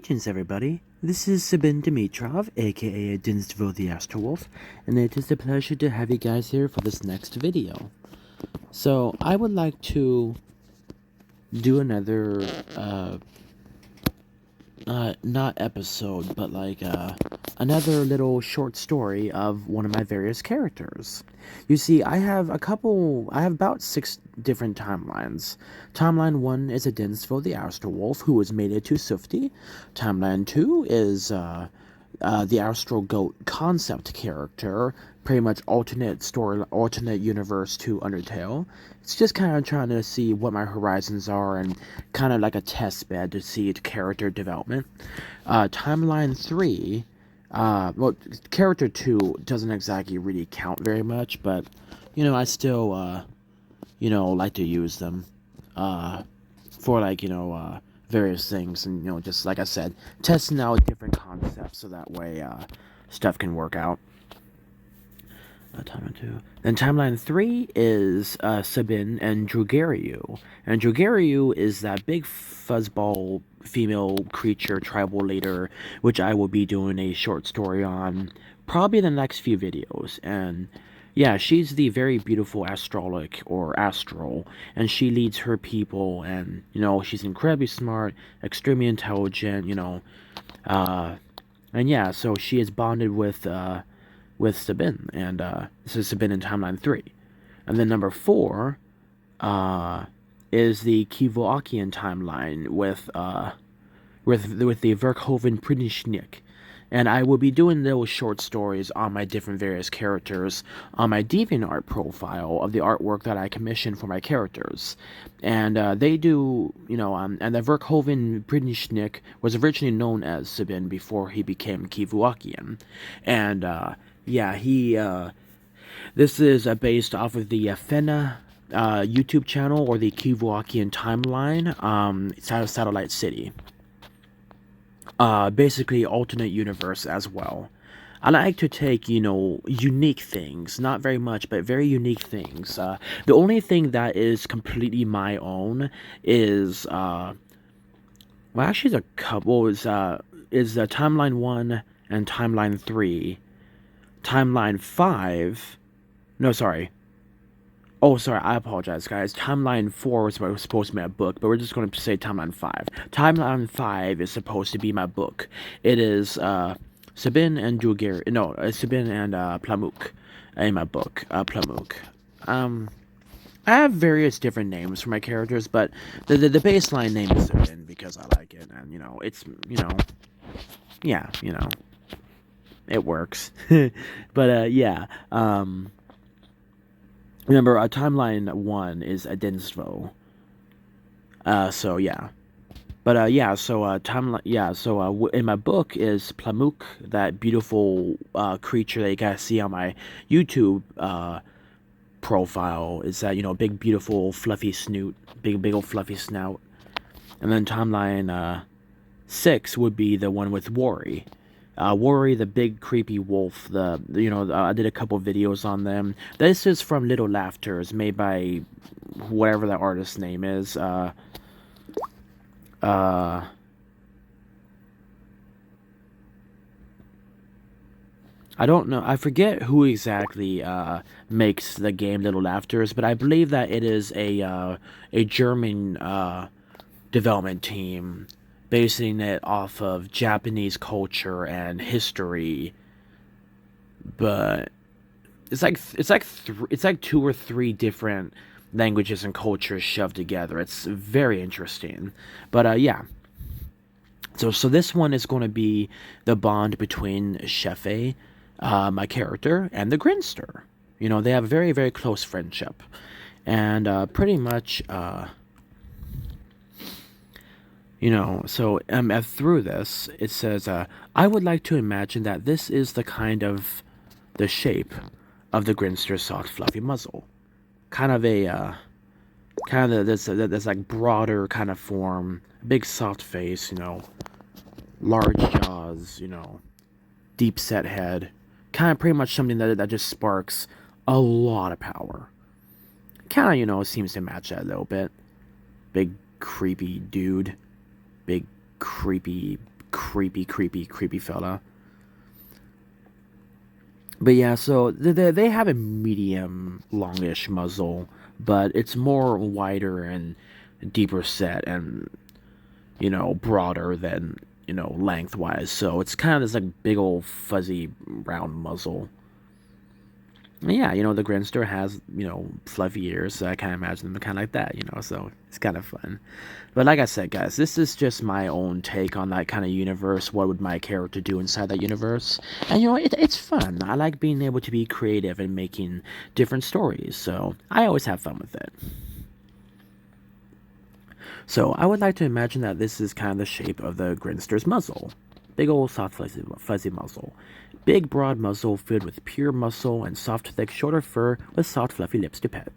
Greetings, everybody. This is Sabin Dimitrov, aka Dinstvo the Astrowolf, and it is a pleasure to have you guys here for this next video. So, I would like to do another, not episode, but another little short story of one of my various characters. You see, I have about 6 different timelines. Timeline 1 is a Dinsvo the Astrowolf, who was mated to Sufti. Timeline 2 is, the Astral Goat concept character, pretty much alternate story, alternate universe to Undertale. It's just kind of trying to see what my horizons are and kind of like a test bed to see its character development. Timeline 3, well, character 2 doesn't exactly really count very much, but, I still, like to use them, for, various things, and, just like I said, testing out different concepts so that way, stuff can work out. Timeline 2. Then Timeline 3 is, Sabin and Drugariu. And Drugariu is that big fuzzball female creature tribal leader, which I will be doing a short story on probably in the next few videos. And yeah, she's the very beautiful astrolic or astral, and she leads her people, and she's incredibly smart, extremely intelligent, and yeah, so she is bonded with Sabin, and this is Sabin in Timeline 3. And then number 4 is the Kivoakian timeline with the Verkhoven Prinishnik. And I will be doing little short stories on my different various characters on my DeviantArt profile of the artwork that I commissioned for my characters. And they do, and the Verkhoven Prinishnik was originally known as Sabin before he became Kivuakian. And yeah, this is based off of the Fena YouTube channel, or the Kivuakian timeline, Satellite City. Basically alternate universe as well. I like to take, unique things, not very much, but very unique things. The only thing that is completely my own is, well, actually there's a couple, is Timeline 1 and Timeline 3. Timeline 5, no, sorry. Oh, sorry, I apologize, guys. Timeline 4 was supposed to be my book, but we're just going to say Timeline 5. Timeline 5 is supposed to be my book. It is, Sabin and Sabin and, Plamuk in my book, Plamuk. I have various different names for my characters, but the baseline name is Sabin because I like it, and, it's, yeah, it works. But, yeah, remember, Timeline 1 is a Dinsvo. So, yeah. But, yeah, so, Timeline, yeah, so, in my book is Plamuk, that beautiful, creature that you guys see on my YouTube, profile. Is that, big, beautiful, fluffy snoot, big old fluffy snout. And then Timeline, 6 would be the one with Worry. Worry, the big creepy wolf. I did a couple videos on them. This is from Little Laughters, made by whatever the artist's name is. I don't know. I forget who exactly makes the game Little Laughters, but I believe that it is a German development team, basing it off of Japanese culture and history. But it's like 2 or 3 different languages and cultures shoved together. It's very interesting. But yeah. So this one is going to be the bond between Shefe, my character, and the Grinster. They have a very, very close friendship. And pretty much so through this, it says, I would like to imagine that this is the shape of the Grinster's soft, fluffy muzzle. This like broader kind of form, big soft face, large jaws, deep set head. Kind of pretty much something that just sparks a lot of power. Kind of, seems to match that a little bit. Big, creepy dude. Big, creepy creepy fella. But yeah, so they have a medium longish muzzle, but it's more wider and deeper set and broader than lengthwise. So it's kind of this like big old fuzzy round muzzle. Yeah, the Grinster has, fluffy ears, so I kind of imagine them kind of like that, so it's kind of fun. But like I said, guys, this is just my own take on that kind of universe. What would my character do inside that universe? And, it's fun. I like being able to be creative and making different stories, so I always have fun with it. So I would like to imagine that this is kind of the shape of the Grinster's muzzle. Big old soft fuzzy muzzle. Big broad muzzle filled with pure muscle and soft thick shorter fur with soft fluffy lips to pet.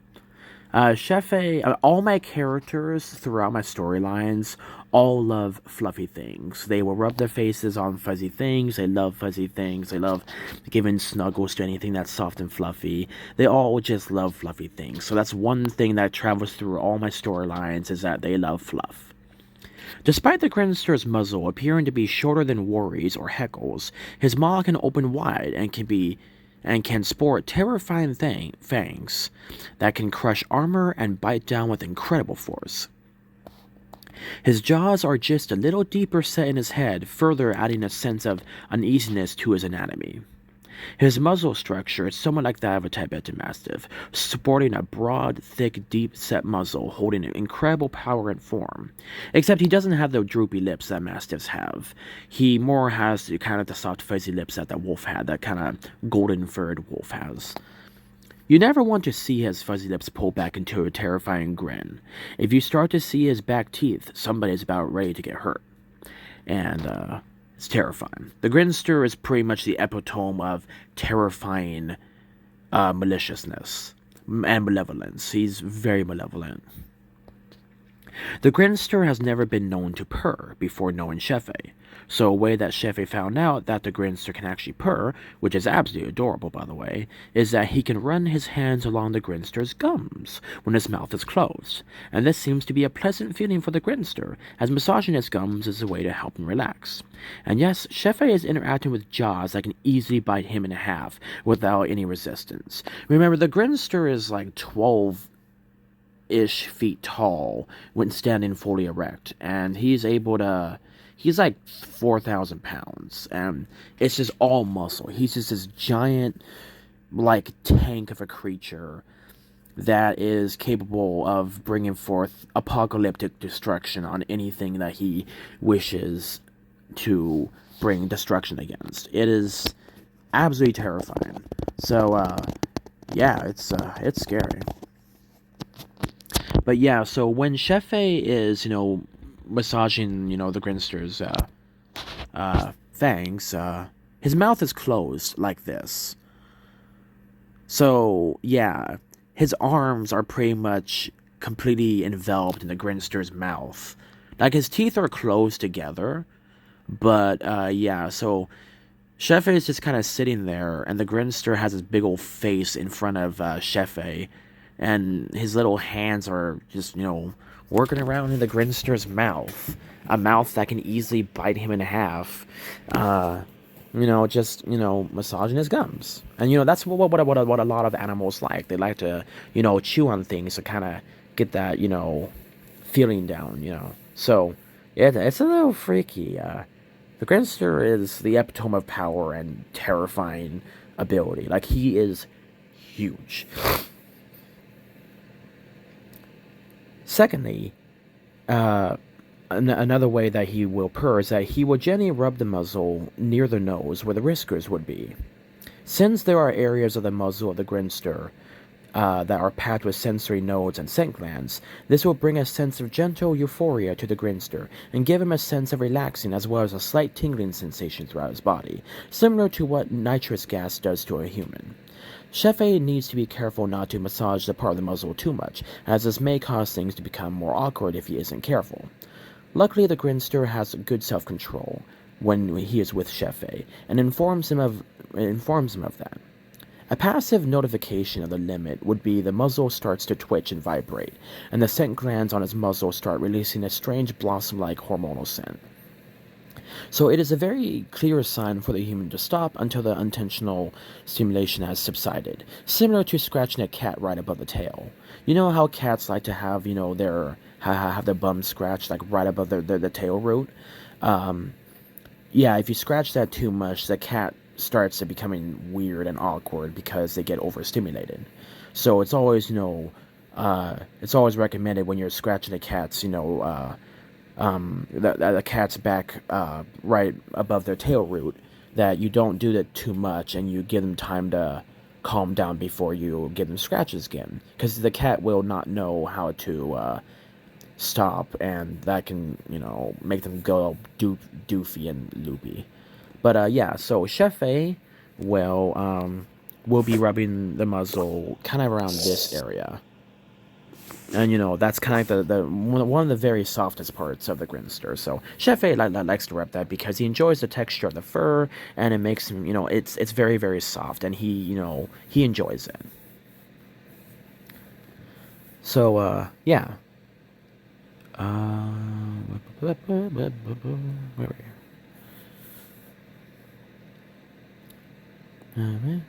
Shefe, all my characters throughout my storylines all love fluffy things. They will rub their faces on fuzzy things. They love fuzzy things. They love giving snuggles to anything that's soft and fluffy. They all just love fluffy things. So that's one thing that travels through all my storylines is that they love fluff. Despite the Grinster's muzzle appearing to be shorter than Worry's or Heckle's, his maw can open wide and can sport terrifying fangs that can crush armor and bite down with incredible force. His jaws are just a little deeper set in his head, further adding a sense of uneasiness to his anatomy. His muzzle structure is somewhat like that of a Tibetan Mastiff, sporting a broad, thick, deep-set muzzle holding incredible power and form. Except he doesn't have the droopy lips that Mastiffs have. He more has kind of the soft, fuzzy lips that wolf had, that kind of golden-furred wolf has. You never want to see his fuzzy lips pull back into a terrifying grin. If you start to see his back teeth, somebody's about ready to get hurt. And, it's terrifying. The Grinster is pretty much the epitome of terrifying maliciousness and malevolence. He's very malevolent. The Grinster has never been known to purr before knowing Shefe. So a way that Shefe found out that the Grinster can actually purr, which is absolutely adorable by the way, is that he can run his hands along the Grinster's gums when his mouth is closed. And this seems to be a pleasant feeling for the Grinster, as massaging his gums is a way to help him relax. And yes, Shefe is interacting with jaws that can easily bite him in half without any resistance. Remember, the Grinster is like 12-ish feet tall when standing fully erect, and he's like 4,000 pounds, and it's just all muscle. He's just this giant, like, tank of a creature that is capable of bringing forth apocalyptic destruction on anything that he wishes to bring destruction against. It is absolutely terrifying. So, yeah, it's scary. But yeah, so when Shefe is, massaging, the Grinster's fangs, his mouth is closed like this. So, yeah, his arms are pretty much completely enveloped in the Grinster's mouth. Like, his teeth are closed together, but, yeah, so Shefe is just kind of sitting there, and the Grinster has his big old face in front of Shefe, and his little hands are just, working around in the Grinster's mouth. A mouth that can easily bite him in half. Massaging his gums. And, that's what a lot of animals like. They like to, chew on things to kind of get that, feeling down, So, yeah, it's a little freaky. The Grinster is the epitome of power and terrifying ability. Like, he is huge. Secondly, another way that he will purr is that he will gently rub the muzzle near the nose where the whiskers would be. Since there are areas of the muzzle of the Grinster that are packed with sensory nodes and scent glands, this will bring a sense of gentle euphoria to the Grinster and give him a sense of relaxing as well as a slight tingling sensation throughout his body, similar to what nitrous gas does to a human. Shefe needs to be careful not to massage the part of the muzzle too much, as this may cause things to become more awkward if he isn't careful. Luckily, the Grinster has good self-control when he is with Shefe, and informs him of that. A passive notification of the limit would be the muzzle starts to twitch and vibrate, and the scent glands on his muzzle start releasing a strange blossom-like hormonal scent. So it is a very clear sign for the human to stop until the intentional stimulation has subsided, similar to scratching a cat right above the tail. You know how cats like to have, have their bum scratched like right above the tail root? Um, yeah, if you scratch that too much, the cat starts to becoming weird and awkward because they get overstimulated. So it's always recommended when you're scratching a cat's, the cat's back right above their tail root, that you don't do that too much and you give them time to calm down before you give them scratches again, because the cat will not know how to stop, and that can make them go doofy and loopy. But yeah, so Shefe will be rubbing the muzzle kind of around this area. And that's kind of the one of the very softest parts of the Grinster. So Shefe likes to rub that because he enjoys the texture of the fur, and it makes him, it's very very soft, and he enjoys it. So yeah. Where were you?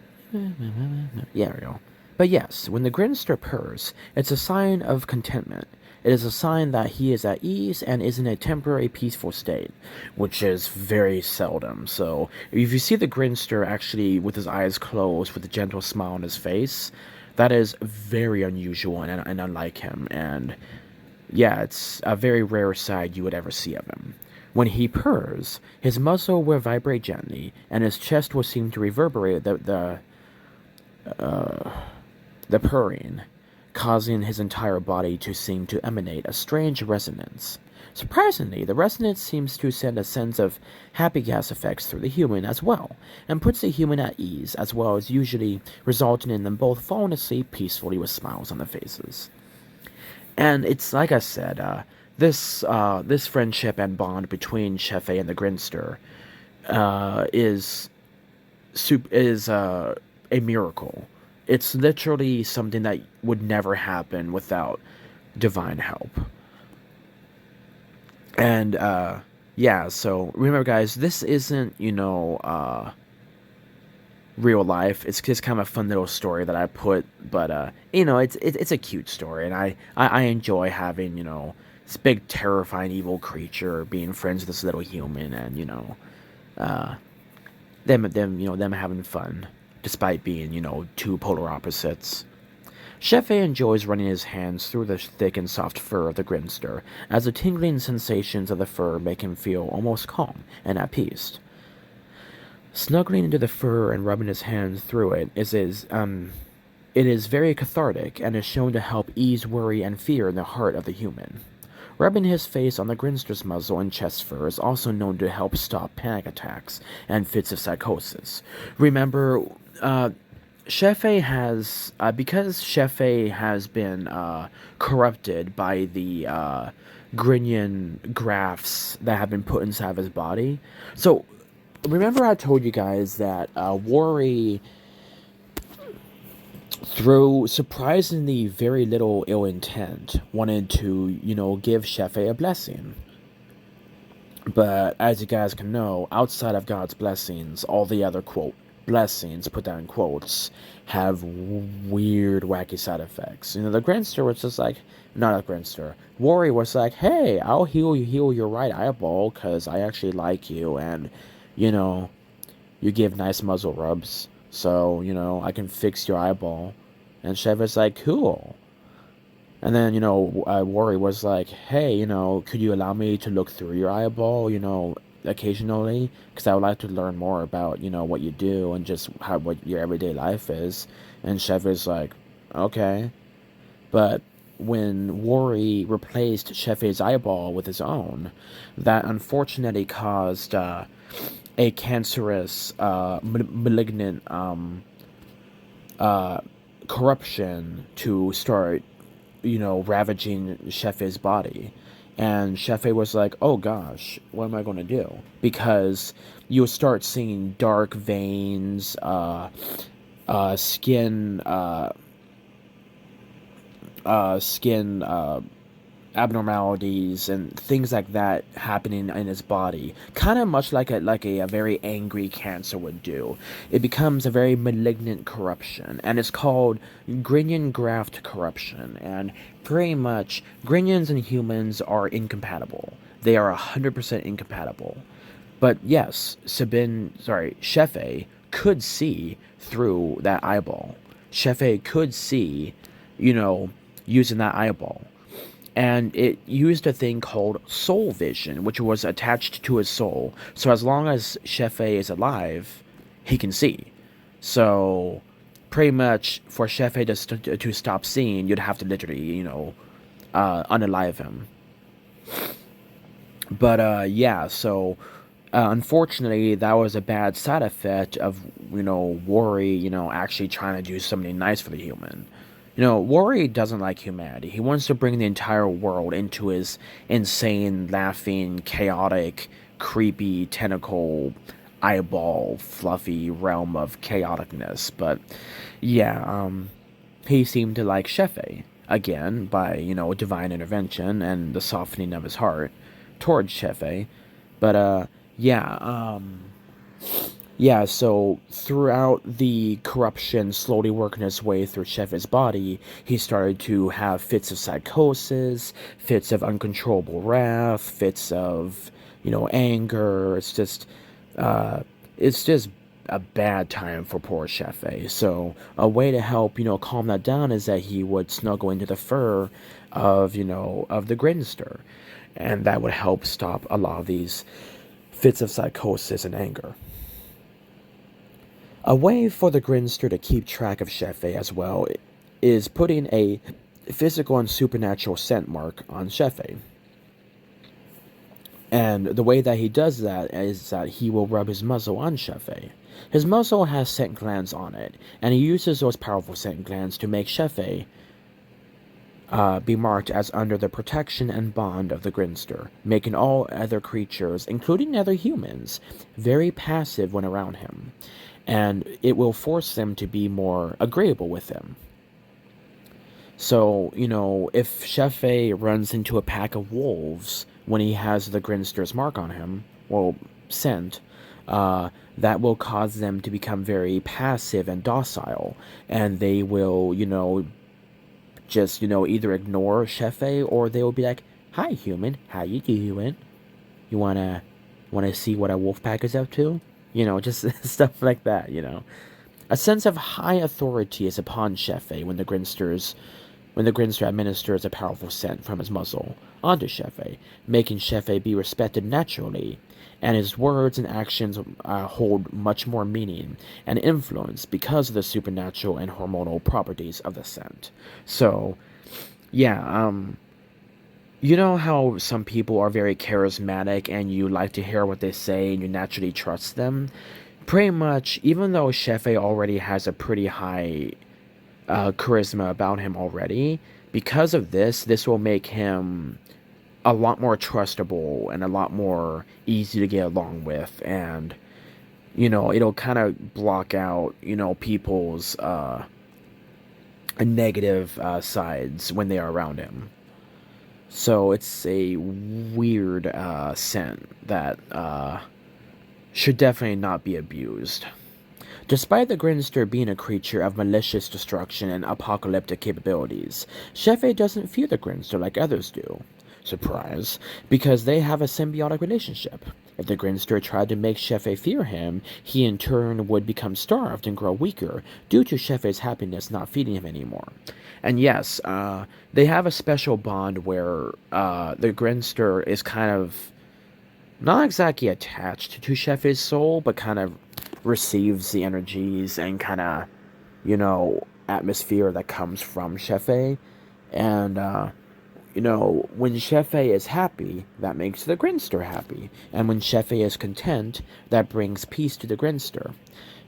Yeah, we go. But yes, when the Grinster purrs, it's a sign of contentment. It is a sign that he is at ease and is in a temporary peaceful state, which is very seldom. So, if you see the Grinster actually with his eyes closed with a gentle smile on his face, that is very unusual and unlike him. And yeah, it's a very rare sight you would ever see of him. When he purrs, his muzzle will vibrate gently, and his chest will seem to reverberate the purring, causing his entire body to seem to emanate a strange resonance. Surprisingly, the resonance seems to send a sense of happy gas effects through the human as well, and puts the human at ease, as well as usually resulting in them both falling asleep peacefully with smiles on their faces. And it's like I said, this friendship and bond between Shefe and the Grinster is a miracle. It's literally something that would never happen without divine help. And yeah, so remember, guys, this isn't real life. It's just kind of a fun little story that I put, but it's a cute story, and I enjoy having this big terrifying evil creature being friends with this little human, and uh, them having fun despite being two polar opposites. Shefe enjoys running his hands through the thick and soft fur of the Grinster, as the tingling sensations of the fur make him feel almost calm and at peace. Snuggling into the fur and rubbing his hands through it is very cathartic and is shown to help ease worry and fear in the heart of the human. Rubbing his face on the Grinster's muzzle and chest fur is also known to help stop panic attacks and fits of psychosis. Remember, Shefe has because Shefe has been corrupted by the Grinion grafts that have been put inside of his body. So remember, I told you guys that Worry, through surprisingly very little ill intent, wanted to give Shefe a blessing. But as you guys can know, outside of God's blessings, all the other quote blessings, put that in quotes, have weird, wacky side effects. The Grinster was just like, not a Grinster. Worry was like, hey, I'll heal your right eyeball because I actually like you, and you give nice muzzle rubs, so I can fix your eyeball. And Sheva's like, cool. And then, Worry was like, hey, could you allow me to look through your eyeball, occasionally? Because I would like to learn more about, what you do and just what your everyday life is. And Sheva's like, okay. But when Worry replaced Shefe's eyeball with his own, that unfortunately caused a cancerous, malignant corruption to start ravaging Shefe's body. And Shefe was like, oh gosh, what am I going to do? Because you'll start seeing dark veins, skin abnormalities and things like that happening in his body, kind of much like a very angry cancer would do. It becomes a very malignant corruption, and it's called Grinion graft corruption. And pretty much, Grinions and humans are incompatible. They are 100% incompatible. But yes, Shefe could see through that eyeball. Shefe could see, you know, using that eyeball. And it used a thing called soul vision, which was attached to his soul. So as long as Shefe is alive, he can see. So pretty much for Shefe to stop seeing, you'd have to literally, unalive him. But yeah, so unfortunately, that was a bad side effect of worry. Actually trying to do something nice for the human. Worry doesn't like humanity. He wants to bring the entire world into his insane, laughing, chaotic, creepy, tentacle, eyeball, fluffy realm of chaoticness. But yeah, he seemed to like Shefe again by divine intervention and the softening of his heart towards Shefe. But yeah, yeah, so throughout the corruption slowly working its way through Shefe's body, he started to have fits of psychosis, fits of uncontrollable wrath, fits of, anger. Uh, it's just a bad time for poor Shefe. So a way to help, calm that down is that he would snuggle into the fur of the Grinster. And that would help stop a lot of these fits of psychosis and anger. A way for the Grinster to keep track of Shefe as well is putting a physical and supernatural scent mark on Shefe. And the way that he does that is that he will rub his muzzle on Shefe. His muzzle has scent glands on it, and he uses those powerful scent glands to make Shefe be marked as under the protection and bond of the Grinster, making all other creatures, including other humans, very passive when around him, and it will force them to be more agreeable with him. So, if Shefe runs into a pack of wolves when he has the Grinster's mark on him, well, scent, that will cause them to become very passive and docile, and they will, just either ignore Shefe or they will be like, "Hi, human, how you doing? You wanna see what a wolf pack is up to?" Just stuff like that. A sense of high authority is upon Shefe when the Grinster administers a powerful scent from his muzzle onto Shefe, making Shefe be respected naturally, and his words and actions hold much more meaning and influence because of the supernatural and hormonal properties of the scent. So, yeah, you know how some people are very charismatic and you like to hear what they say and you naturally trust them? Pretty much, even though Shefe already has a pretty high charisma about him already, because of this will make him a lot more trustable and a lot more easy to get along with, and it'll kind of block out people's negative sides when they are around him. So it's a weird scent that should definitely not be abused. Despite the Grinster being a creature of malicious destruction and apocalyptic capabilities, Shefe doesn't fear the Grinster like others do. Surprise, because they have a symbiotic relationship. If the Grinster tried to make Shefe fear him, he in turn would become starved and grow weaker due to Shefe's happiness not feeding him anymore. And yes, they have a special bond where the Grinster is kind of not exactly attached to Shefe's soul, but kind of receives the energies and kind of, atmosphere that comes from Shefe. And, when Shefe is happy, that makes the Grinster happy. And when Shefe is content, that brings peace to the Grinster.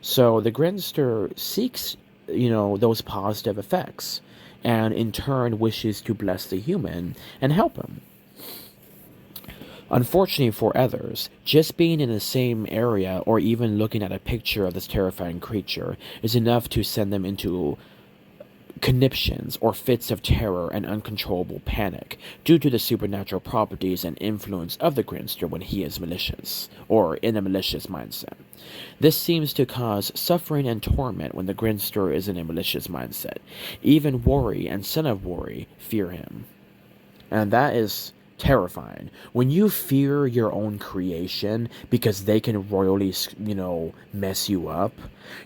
So the Grinster seeks, those positive effects, and in turn wishes to bless the human and help him. Unfortunately for others, just being in the same area or even looking at a picture of this terrifying creature is enough to send them into conniptions or fits of terror and uncontrollable panic due to the supernatural properties and influence of the Grinster when he is malicious, or in a malicious mindset. This seems to cause suffering and torment when the Grinster is in a malicious mindset. Even Worry and Son of Worry fear him. And that is terrifying. When you fear your own creation because they can royally, mess you up,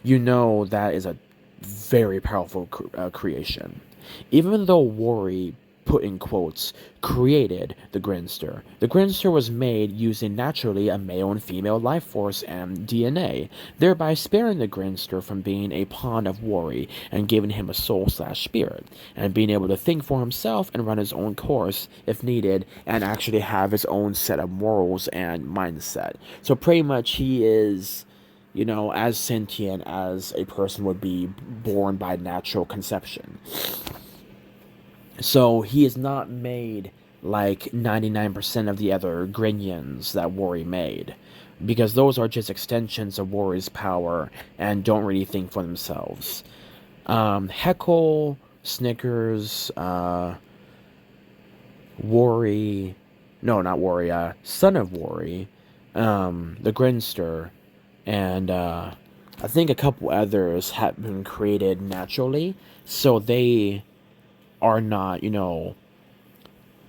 that is a very powerful creation. Even though Worry, put in quotes, created the Grinster was made using naturally a male and female life force and DNA, thereby sparing the Grinster from being a pawn of Worry and giving him a soul/spirit, and being able to think for himself and run his own course if needed, and actually have his own set of morals and mindset. So pretty much he is, as sentient as a person would be born by natural conception. So he is not made like 99% of the other Grinions that Worry made, because those are just extensions of Worry's power and don't really think for themselves. Heckle, Snickers, Worry, no, not Worry, Son of Worry, the Grinster, and I think a couple others have been created naturally, so they are not,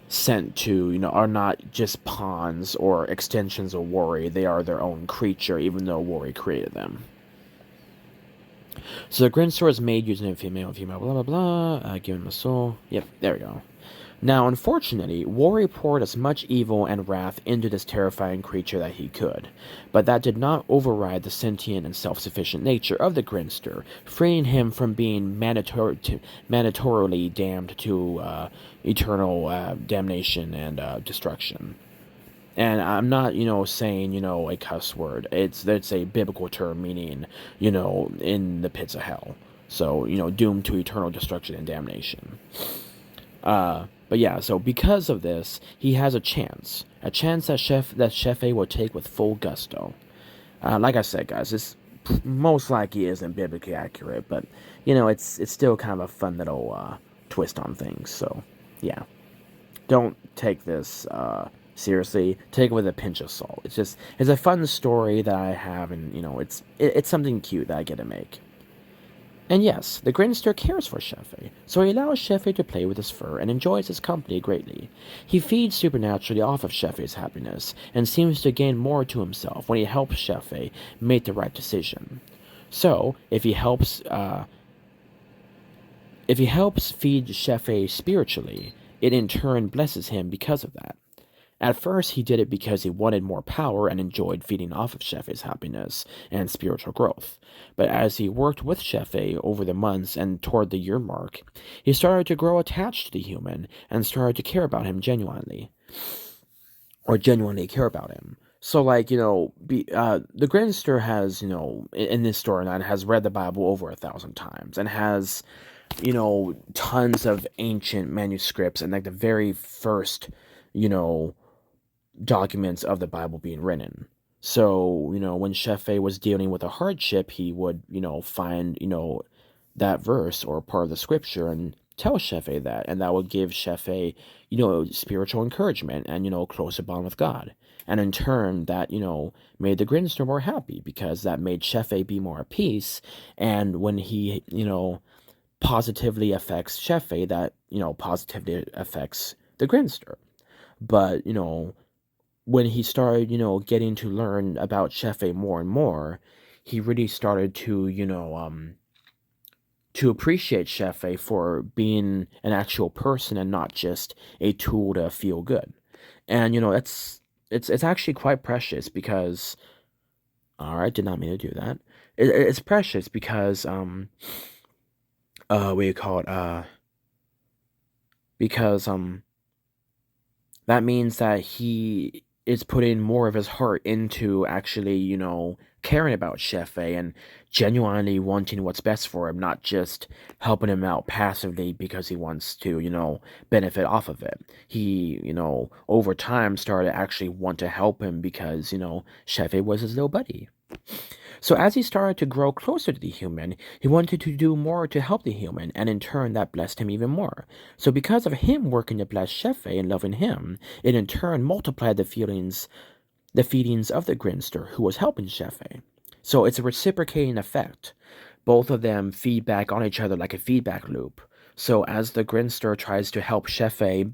sent to, are not just pawns or extensions of Worry. They are their own creature, even though Worry created them. So the Grinster is made using a female, blah, blah, blah, give him a soul. Yep, there we go. Now, unfortunately, Worry poured as much evil and wrath into this terrifying creature that he could, but that did not override the sentient and self-sufficient nature of the Grinster, freeing him from being mandatorily damned to eternal damnation and destruction. And I'm not, saying, a cuss word. It's a biblical term meaning, in the pits of hell. So, doomed to eternal destruction and damnation. But yeah, so because of this, he has a chance that Shefe will take with full gusto. Like I said, guys, this most likely isn't biblically accurate, but it's still kind of a fun little twist on things. So yeah, don't take this seriously. Take it with a pinch of salt. It's a fun story that I have, and it's something cute that I get to make. And yes, the Grinster cares for Shefe, so he allows Shefe to play with his fur and enjoys his company greatly. He feeds supernaturally off of Shefe's happiness, and seems to gain more to himself when he helps Shefe make the right decision. So, if he helps feed Shefe spiritually, it in turn blesses him because of that. At first, he did it because he wanted more power and enjoyed feeding off of Shefe's happiness and spiritual growth. But as he worked with Shefe over the months and toward the year mark, he started to grow attached to the human and started to care about him genuinely. Or genuinely care about him. So, the Grinster has, in this storyline, has read the Bible over 1,000 times and has, tons of ancient manuscripts and, the very first, documents of the Bible being written. So, when Shefe was dealing with a hardship, he would, find, that verse or part of the scripture and tell Shefe that, and that would give Shefe, spiritual encouragement and, closer bond with God. And in turn, that, made the Grinster more happy because that made Shefe be more at peace. And when he, positively affects Shefe, that, positively affects the Grinster. But, when he started, getting to learn about Shefe more and more, he really started to appreciate Shefe for being an actual person and not just a tool to feel good. And, it's actually quite precious because, alright, did not mean to do that. It's precious because, what do you call it, because, that means that he is putting more of his heart into actually, caring about Shefe and genuinely wanting what's best for him, not just helping him out passively because he wants to, benefit off of it. He, over time started to actually want to help him because, Shefe was his little buddy. So as he started to grow closer to the human, he wanted to do more to help the human, and in turn that blessed him even more. So because of him working to bless Shefe and loving him, it in turn multiplied the feedings of the Grinster who was helping Shefe. So it's a reciprocating effect. Both of them feed back on each other like a feedback loop. So as the Grinster tries to help Shefe,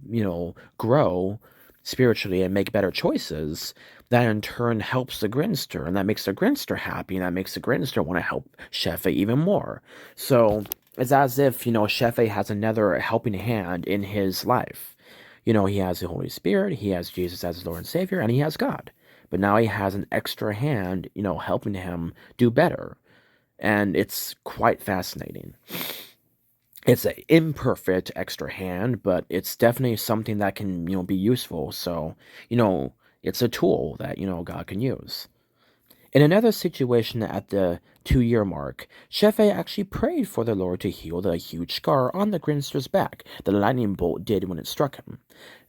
grow spiritually and make better choices, that in turn helps the Grinster, and that makes the Grinster happy, and that makes the Grinster want to help Shefe even more. So it's as if, Shefe has another helping hand in his life. He has the Holy Spirit, he has Jesus as his Lord and Savior, and he has God. But now he has an extra hand, helping him do better. And it's quite fascinating. It's an imperfect extra hand, but it's definitely something that can, be useful. So, it's a tool that, God can use. In another situation at the 2-year mark, Shefe actually prayed for the Lord to heal the huge scar on the Grinster's back the lightning bolt did when it struck him.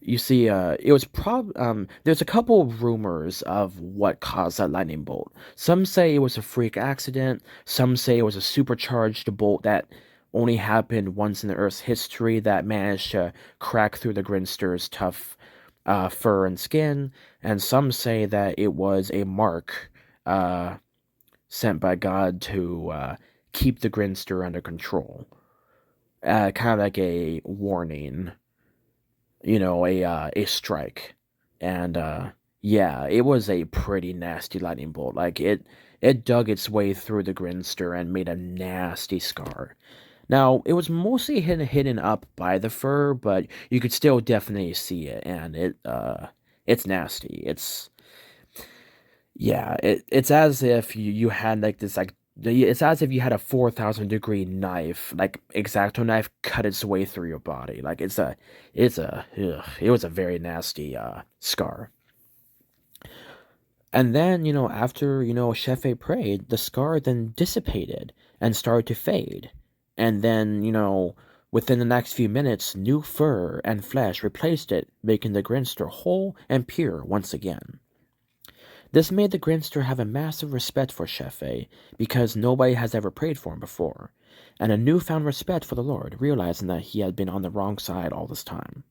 You see, there's a couple of rumors of what caused that lightning bolt. Some say it was a freak accident, some say it was a supercharged bolt that only happened once in the Earth's history that managed to crack through the Grinster's tough fur and skin, and some say that it was a mark uh, sent by God to keep the Grinster under control. Kind of like a warning, a strike. And yeah, it was a pretty nasty lightning bolt. Like it dug its way through the Grinster and made a nasty scar. Now, it was mostly hidden up by the fur, but you could still definitely see it, and it's nasty. It's as if you had like this like it's as if you had a 4,000-degree knife, like X-Acto knife, cut its way through your body. Like it was a very nasty scar. And then, after, Shefe prayed, the scar then dissipated and started to fade. And then, within the next few minutes, new fur and flesh replaced it, making the Grinster whole and pure once again. This made the Grinster have a massive respect for Shefe, because nobody has ever prayed for him before, and a newfound respect for the Lord, realizing that he had been on the wrong side all this time.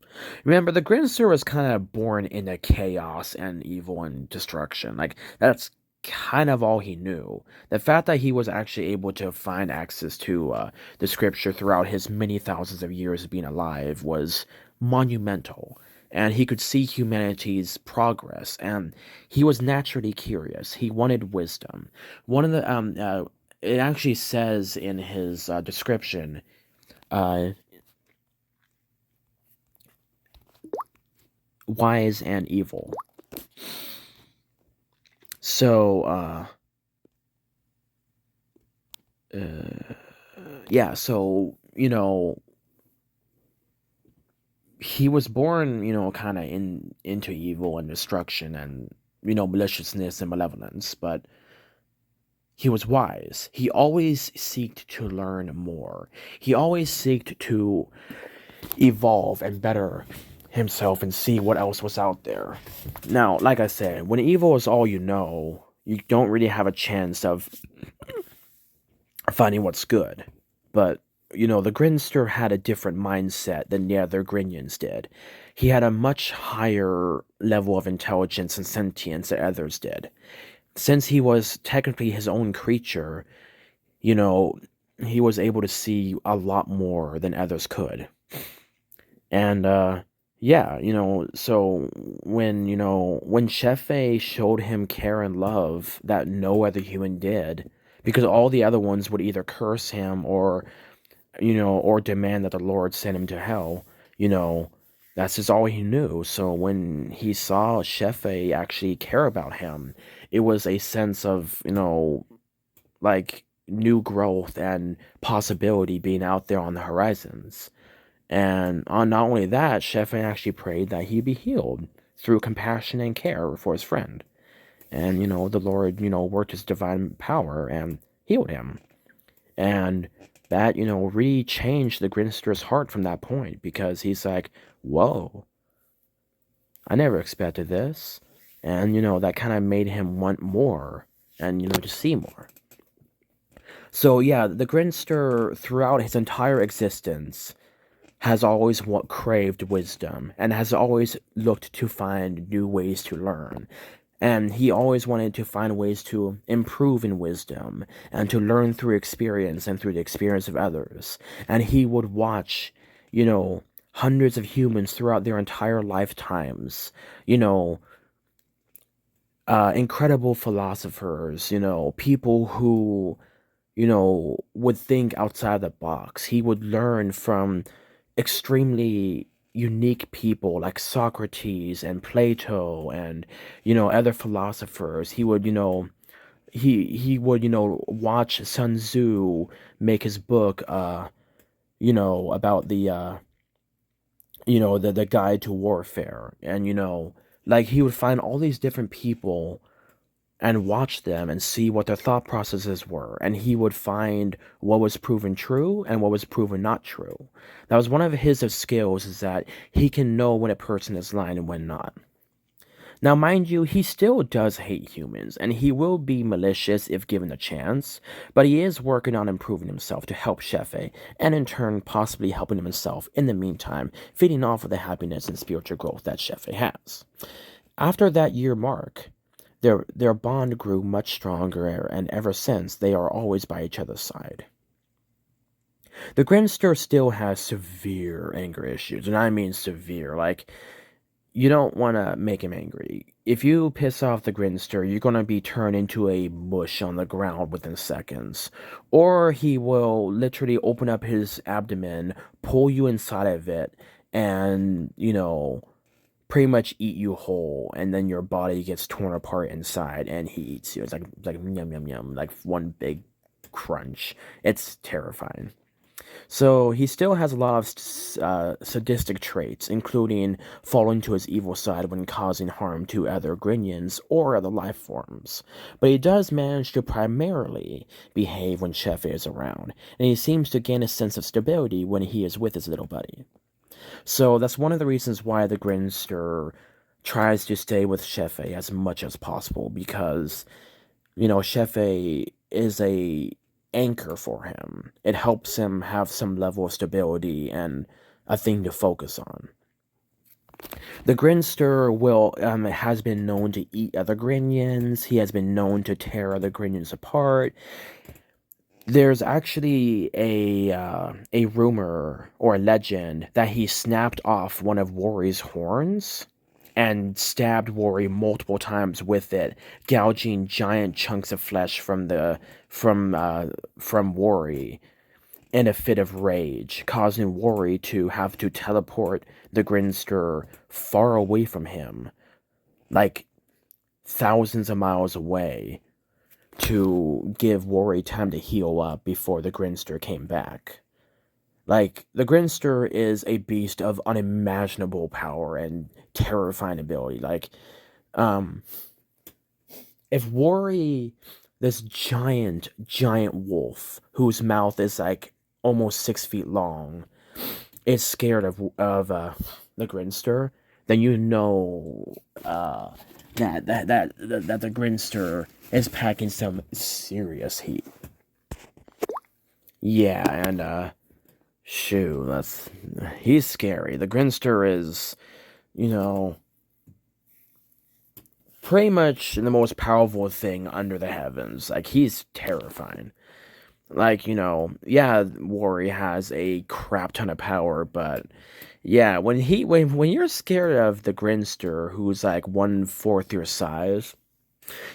Remember, the Grinster was kind of born into chaos and evil and destruction. Like, that's kind of all he knew. The fact that he was actually able to find access to the scripture throughout his many thousands of years of being alive was monumental, and he could see humanity's progress, and he was naturally curious. He wanted wisdom. One of the it actually says in his description, uh, wise and evil. So, yeah, so, he was born, kind of into evil and destruction and, maliciousness and malevolence, but he was wise. He always seeked to learn more. He always seeked to evolve and better himself and see what else was out there. Now, like I said, when evil is all you don't really have a chance of finding what's good. But, the Grinster had a different mindset than the other Grinions did. He had a much higher level of intelligence and sentience than others did. Since he was technically his own creature, you know, he was able to see a lot more than others could. And yeah, so when Shefe showed him care and love that no other human did, because all the other ones would either curse him or demand that the Lord send him to hell, you know, that's just all he knew. So when he saw Shefe actually care about him, it was a sense of, like new growth and possibility being out there on the horizons. And on not only that, Shefe actually prayed that he be healed through compassion and care for his friend. And, the Lord, worked his divine power and healed him. And that, really changed the Grinster's heart from that point, because he's like, whoa, I never expected this. And, that kind of made him want more and, to see more. So yeah, the Grinster throughout his entire existence has always craved wisdom and has always looked to find new ways to learn. And he always wanted to find ways to improve in wisdom and to learn through experience and through the experience of others. And he would watch, you know, hundreds of humans throughout their entire lifetimes, you know, incredible philosophers, people who, would think outside the box. He would learn from extremely unique people like Socrates and Plato and other philosophers. He would he would watch Sun Tzu make his book about the guide to warfare, and like he would find all these different people and watch them and see what their thought processes were. And he would find what was proven true and what was proven not true. That was one of his skills, is that he can know when a person is lying and when not. Now, mind you, he still does hate humans, and he will be malicious if given a chance, but he is working on improving himself to help Shefe, and in turn, possibly helping himself in the meantime, feeding off of the happiness and spiritual growth that Shefe has. After that year mark, their bond grew much stronger, and ever since, they are always by each other's side. The Grinster still has severe anger issues, and I mean severe. Like, you don't want to make him angry. If you piss off the Grinster, you're going to be turned into a mush on the ground within seconds. Or he will literally open up his abdomen, pull you inside of it, and, pretty much eat you whole, and then your body gets torn apart inside, and he eats you. It's like yum yum yum, like one big crunch. It's terrifying. So he still has a lot of sadistic traits, including falling to his evil side when causing harm to other Grinyans or other life forms. But he does manage to primarily behave when Shefe is around, and he seems to gain a sense of stability when he is with his little buddy. So that's one of the reasons why the Grinster tries to stay with Shefe as much as possible, because, Shefe is a anchor for him. It helps him have some level of stability and a thing to focus on. The Grinster has been known to eat other Grinyans. He has been known to tear other Grinyans apart. There's actually a rumor or a legend that he snapped off one of Worry's horns and stabbed Worry multiple times with it, gouging giant chunks of flesh from Worry in a fit of rage, causing Worry to have to teleport the Grinster far away from him, like thousands of miles away, to give Worry time to heal up before the Grinster came back. Like, the Grinster is a beast of unimaginable power and terrifying ability. Like, if Worry, this giant wolf, whose mouth is like almost 6 feet long, is scared of the Grinster, then that the Grinster is packing some serious heat. Yeah, and he's scary. The Grinster is, pretty much the most powerful thing under the heavens. Like, he's terrifying. Like, yeah, Worry has a crap ton of power, but yeah, when you're scared of the Grinster, who's like 1/4 your size,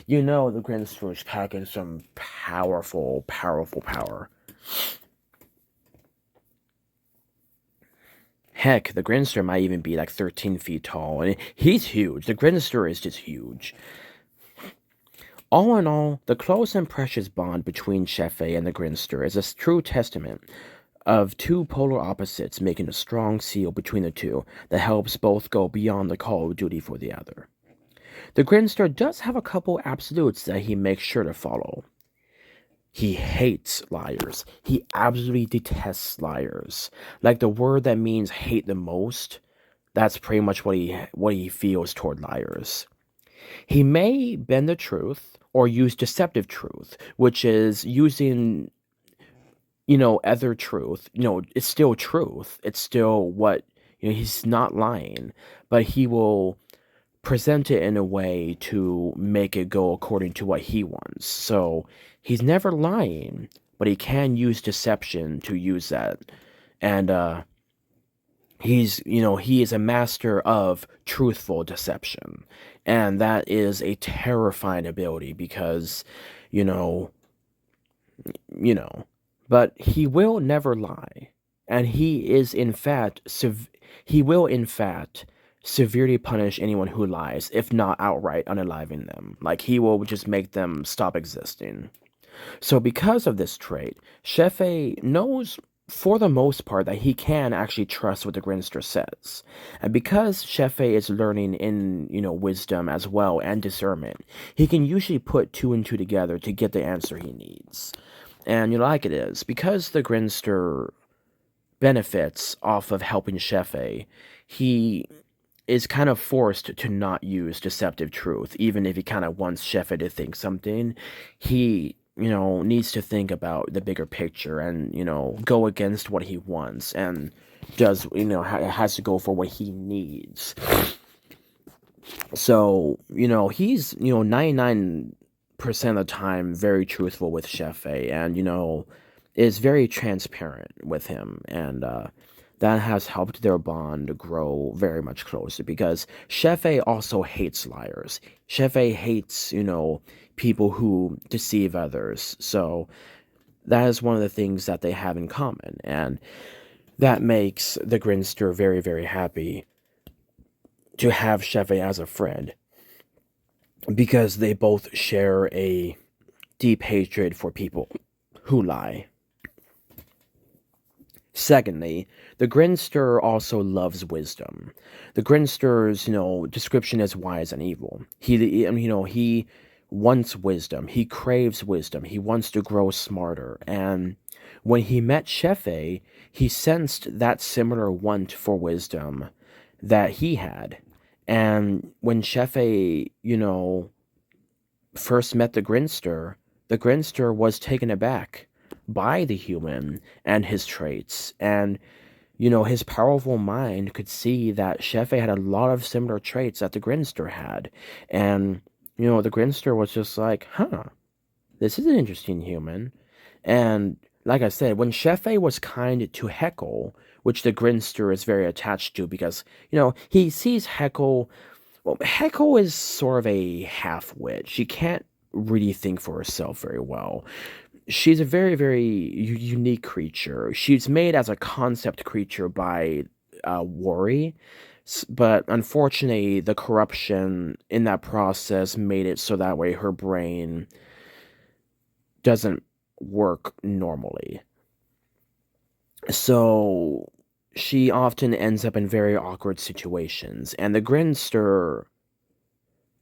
the Grinster is packing some powerful power. Heck, the Grinster might even be like 13 feet tall, and he's huge. The Grinster is just huge. All in all, the close and precious bond between Shefe and the Grinster is a true testament of two polar opposites making a strong seal between the two that helps both go beyond the call of duty for the other. The Grinster does have a couple absolutes that he makes sure to follow. He hates liars. He absolutely detests liars. Like, the word that means hate the most, that's pretty much what he feels toward liars. He may bend the truth or use deceptive truth, which is using other truth. It's still truth. It's still what, he's not lying, but he will present it in a way to make it go according to what he wants. So he's never lying, but he can use deception to use that. And he is a master of truthful deception. And that is a terrifying ability because, you know, you know, but he will never lie. And he will in fact severely punish anyone who lies, if not outright unaliving them. Like he will just make them stop existing. So because of this trait, Shefe knows for the most part that he can actually trust what the Grinster says. And because Shefe is learning in, wisdom as well and discernment, he can usually put two and two together to get the answer he needs. And like it is, because the Grinster benefits off of helping Shefe, he is kind of forced to not use deceptive truth, even if he kind of wants Shefe to think something. He, needs to think about the bigger picture and, go against what he wants and does, has to go for what he needs. So, he's, 99% of the time very truthful with Shefe and, is very transparent with him. And, that has helped their bond grow very much closer because Shefe also hates liars. Shefe hates, people who deceive others. So that is one of the things that they have in common. And that makes the Grinster very, very happy to have Shefe as a friend because they both share a deep hatred for people who lie. Secondly, the Grinster also loves wisdom. The Grinster's, description is wise and evil. He wants wisdom. He craves wisdom. He wants to grow smarter. And when he met Shefe, he sensed that similar want for wisdom that he had. And when Shefe, first met the Grinster was taken aback by the human and his traits. And, his powerful mind could see that Shefe had a lot of similar traits that the Grinster had. And, the Grinster was just like, huh, this is an interesting human. And, like I said, when Shefe was kind to Heckle, which the Grinster is very attached to because, he sees Heckle. Well, Heckle is sort of a half-wit. She can't really think for herself very well. She's a very, very unique creature. She's made as a concept creature by Worry, but unfortunately, the corruption in that process made it so that way her brain doesn't work normally. So she often ends up in very awkward situations, and the Grinster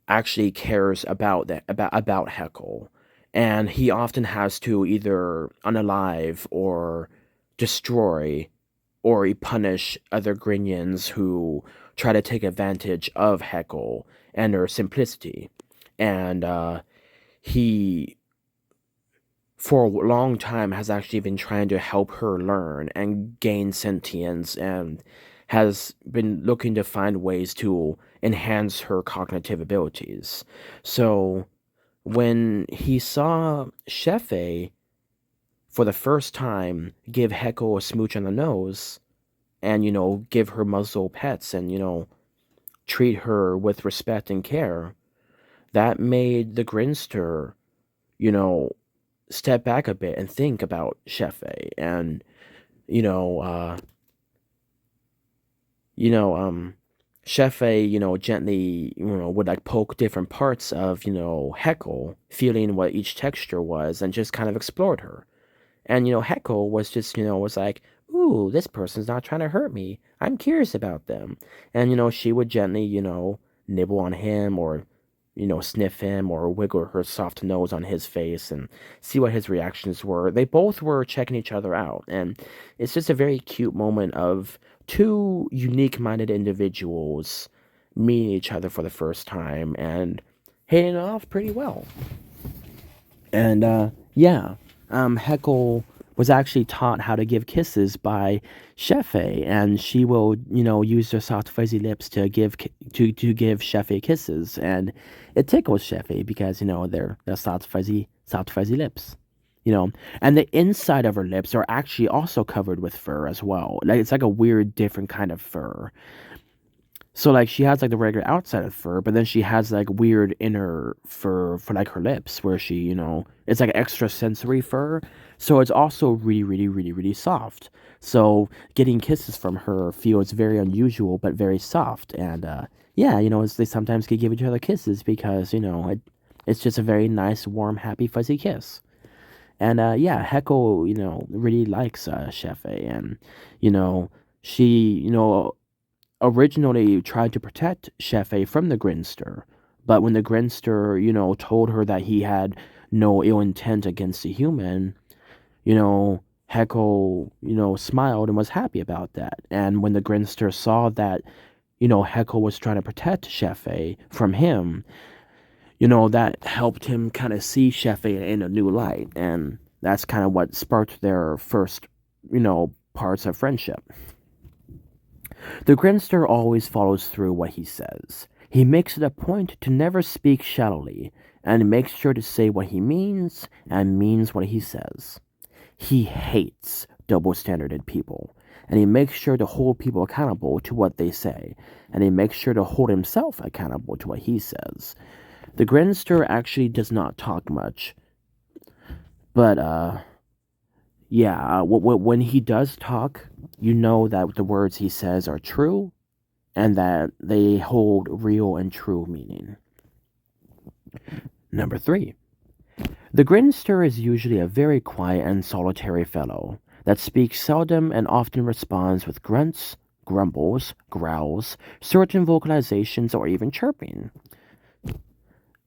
actually cares about Heckle, and he often has to either unalive or destroy or punish other Grinyans who try to take advantage of Heckle and her simplicity. And he, for a long time, has actually been trying to help her learn and gain sentience and has been looking to find ways to enhance her cognitive abilities. So when he saw Shefe for the first time give Heckle a smooch on the nose and, give her muzzle pets and, treat her with respect and care, that made the Grinster, you know, step back a bit and think about Shefe and, you know, uh, you know, um, Shefe, gently, would like poke different parts of, Heckle, feeling what each texture was and just kind of explored her. And, Heckle was just, was like, ooh, this person's not trying to hurt me. I'm curious about them. And, she would gently, nibble on him or, sniff him or wiggle her soft nose on his face and see what his reactions were. They both were checking each other out. And it's just a very cute moment of two unique minded individuals meeting each other for the first time and hitting it off pretty well. And, yeah, Heckle was actually taught how to give kisses by Shefe, and she will, use her soft fuzzy lips to give Shefe kisses, and it tickles Shefe because they're soft fuzzy lips. And the inside of her lips are actually also covered with fur as well. Like it's like a weird, different kind of fur. So like she has like the regular outside of fur, but then she has like weird inner fur for like her lips, where she, it's like extra sensory fur. So it's also really, really, really, really soft. So getting kisses from her feels very unusual, but very soft. And yeah, they sometimes can give each other kisses because it's just a very nice, warm, happy, fuzzy kiss. And yeah, Heckle, really likes Shefe, and you know, she, originally tried to protect Shefe from the Grinster, but when the Grinster, told her that he had no ill intent against the human, Heckle, smiled and was happy about that. And when the Grinster saw that, Heckle was trying to protect Shefe from him, that helped him kind of see Shefe in a new light. And that's kind of what sparked their first, parts of friendship. The Grinster always follows through what he says. He makes it a point to never speak shallowly, and makes sure to say what he means and means what he says. He hates double-standarded people, and he makes sure to hold people accountable to what they say, and he makes sure to hold himself accountable to what he says. The Grinster actually does not talk much, but yeah, when he does talk, you know that the words he says are true and that they hold real and true meaning. Number 3. The Grinster is usually a very quiet and solitary fellow that speaks seldom and often responds with grunts, grumbles, growls, certain vocalizations, or even chirping.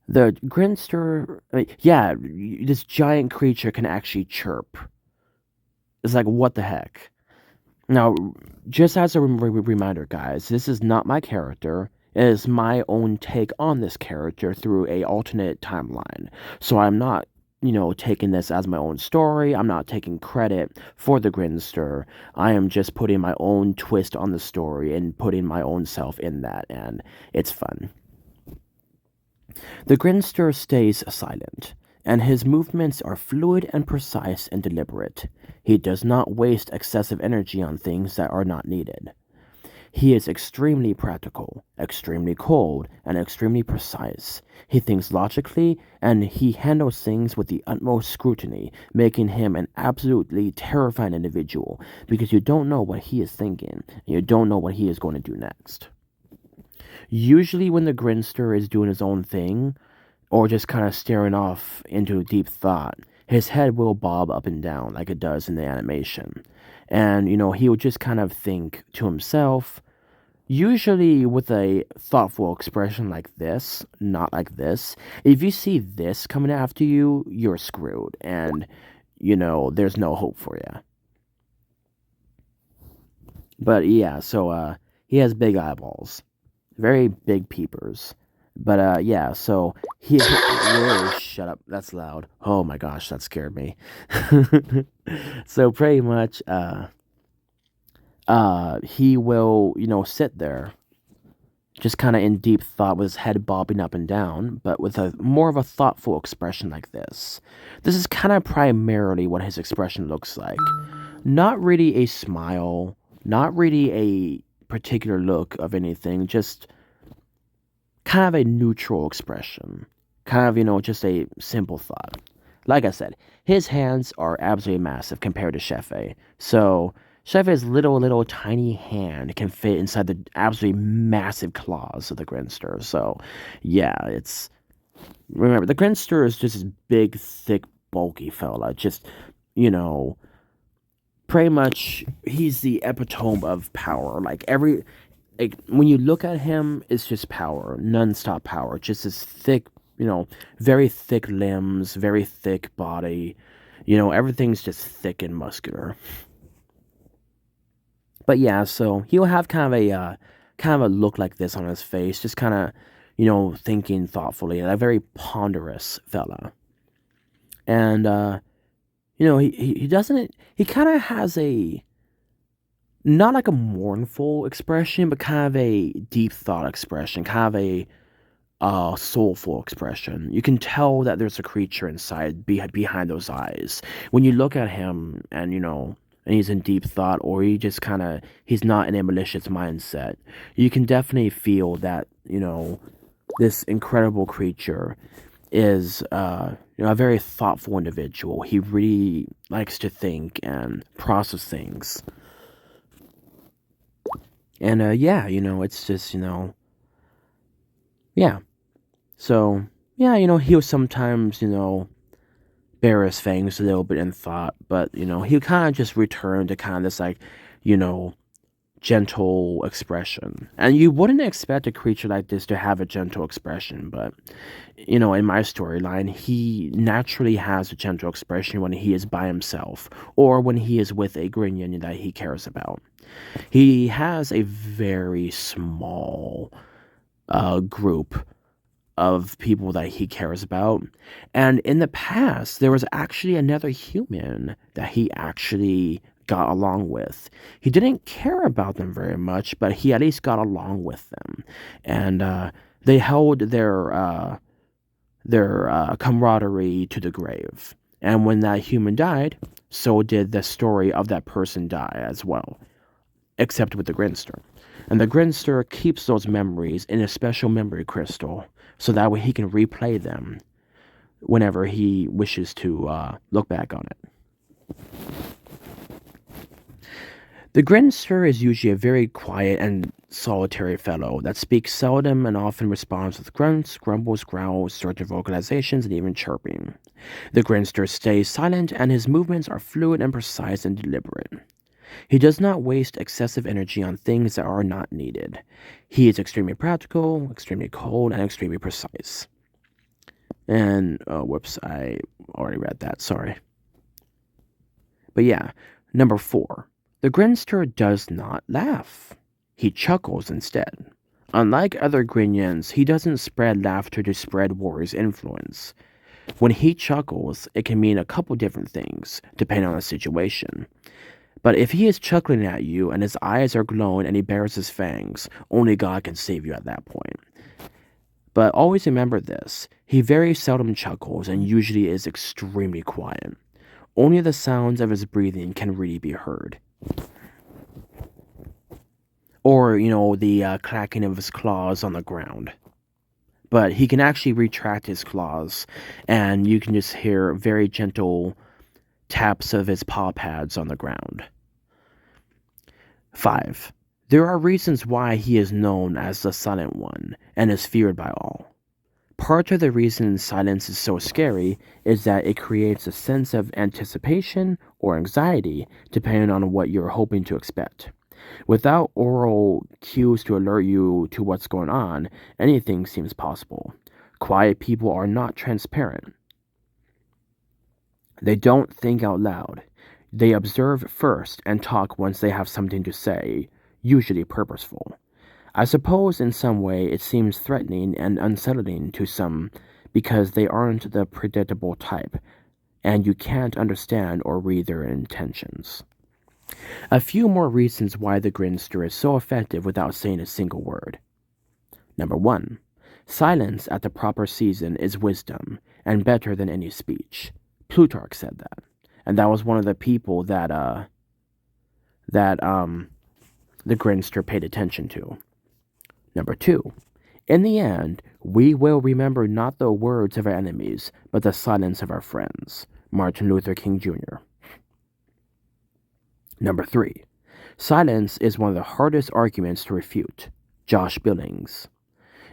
The Grinster, yeah, this giant creature can actually chirp. It's like, what the heck? Now, just as a reminder, guys, this is not my character. It is my own take on this character through a alternate timeline. So I'm not, taking this as my own story. I'm not taking credit for the Grinster. I am just putting my own twist on the story and putting my own self in that, and it's fun. The Grinster stays silent, and his movements are fluid and precise and deliberate. He does not waste excessive energy on things that are not needed. He is extremely practical, extremely cold, and extremely precise. He thinks logically, and he handles things with the utmost scrutiny, making him an absolutely terrifying individual, because you don't know what he is thinking, and you don't know what he is going to do next. Usually when the Grinster is doing his own thing, or just kind of staring off into deep thought, his head will bob up and down like it does in the animation. And, he will just kind of think to himself, usually with a thoughtful expression like this, not like this. If you see this coming after you, you're screwed. And, there's no hope for you. But yeah, so he has big eyeballs. Very big peepers. But yeah, so whoa, shut up. That's loud. Oh my gosh, that scared me. So pretty much he will, sit there just kind of in deep thought with his head bobbing up and down, but with a more of a thoughtful expression like this. This is kind of primarily what his expression looks like. Not really a smile, not really a particular look of anything, just kind of a neutral expression. Kind of, just a simple thought. Like I said, his hands are absolutely massive compared to Shefe. So, Shefe's little tiny hand can fit inside the absolutely massive claws of the Grinster. So, yeah, remember, the Grinster is just this big, thick, bulky fella. Just, pretty much, he's the epitome of power. When you look at him, it's just power, non-stop power. Just this thick, very thick limbs, very thick body. Everything's just thick and muscular. But yeah, so he'll have kind of a look like this on his face, just kind of, thinking thoughtfully, a very ponderous fella. And he doesn't, he kind of has a, not like a mournful expression, but kind of a deep thought expression, kind of a soulful expression. You can tell that there's a creature inside behind those eyes. When you look at him and, and he's in deep thought, or he's not in a malicious mindset, you can definitely feel that, this incredible creature is, a very thoughtful individual. He really likes to think and process things. And, yeah, it's just, yeah. So, yeah, he'll sometimes, bare his fangs a little bit in thought, but, he'll kind of just return to kind of this, like, you know, gentle expression. And you wouldn't expect a creature like this to have a gentle expression, but, in my storyline, he naturally has a gentle expression when he is by himself or when he is with a Grinion that he cares about. He has a very small group of people that he cares about. And in the past, there was actually another human that he actually got along with. He didn't care about them very much, but he at least got along with them. And they held their camaraderie to the grave. And when that human died, so did the story of that person die as well, except with the Grinster. And the Grinster keeps those memories in a special memory crystal, so that way he can replay them whenever he wishes to look back on it. The Grinster is usually a very quiet and solitary fellow that speaks seldom and often responds with grunts, grumbles, growls, certain vocalizations, and even chirping. The Grinster stays silent, and his movements are fluid and precise and deliberate. He does not waste excessive energy on things that are not needed. He is extremely practical, extremely cold, and extremely precise. And, whoops, I already read that, sorry. But yeah, number 4. The Grinster does not laugh. He chuckles instead. Unlike other Grinions, he doesn't spread laughter to spread Warrior's influence. When he chuckles, it can mean a couple different things, depending on the situation. But if he is chuckling at you and his eyes are glowing and he bares his fangs, only God can save you at that point. But always remember this, he very seldom chuckles and usually is extremely quiet. Only the sounds of his breathing can really be heard. Or, the clacking of his claws on the ground. But he can actually retract his claws, and you can just hear very gentle taps of his paw pads on the ground. 5. There are reasons why he is known as the Silent One and is feared by all. Part of the reason silence is so scary is that it creates a sense of anticipation or anxiety depending on what you're hoping to expect. Without oral cues to alert you to what's going on, anything seems possible. Quiet people are not transparent. They don't think out loud. They observe first and talk once they have something to say, usually purposeful. I suppose in some way it seems threatening and unsettling to some because they aren't the predictable type, and you can't understand or read their intentions. A few more reasons why the Grinster is so effective without saying a single word. Number 1. Silence at the proper season is wisdom, and better than any speech. Plutarch said that. And that was one of the people that the Grinster paid attention to. Number 2. In the end, we will remember not the words of our enemies, but the silence of our friends. Martin Luther King Jr. Number 3. Silence is one of the hardest arguments to refute. Josh Billings.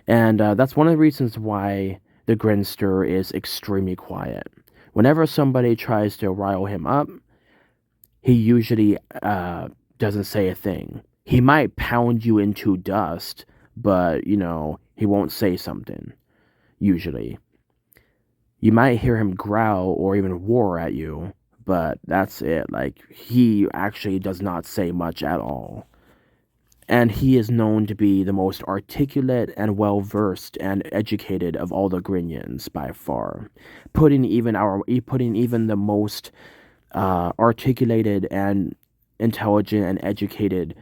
And that's one of the reasons why the Grinster is extremely quiet. Whenever somebody tries to rile him up, he usually doesn't say a thing. He might pound you into dust, but, he won't say something, usually. You might hear him growl or even roar at you, but that's it. Like, he actually does not say much at all. And he is known to be the most articulate and well-versed and educated of all the Grinions by far, putting even the most articulated and intelligent and educated,